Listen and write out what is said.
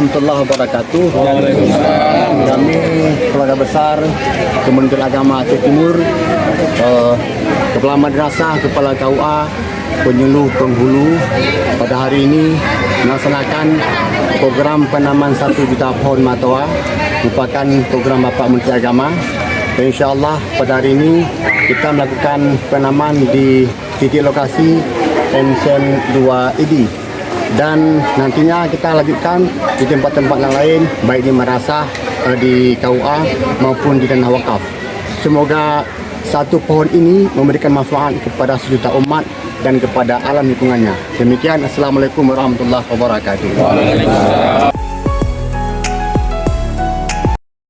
Warahmatullahi wabarakatuh. Kami keluarga besar Kementerian Agama Aceh Timur, Kepala Madrasah, Kepala KUA, penyuluh penghulu pada hari ini melaksanakan program penanaman 1 juta pohon Matoa, merupakan program Bapak Menteri Agama. Dan insyaAllah pada hari ini kita melakukan penanaman di titik lokasi Ensen 2 ID. Dan nantinya kita lanjutkan di tempat-tempat yang lain, baik di madrasah, di KUA maupun di tanah wakaf. Semoga satu pohon ini memberikan manfaat kepada sejuta umat dan kepada alam lingkungannya. Demikian, Assalamualaikum warahmatullahi wabarakatuh.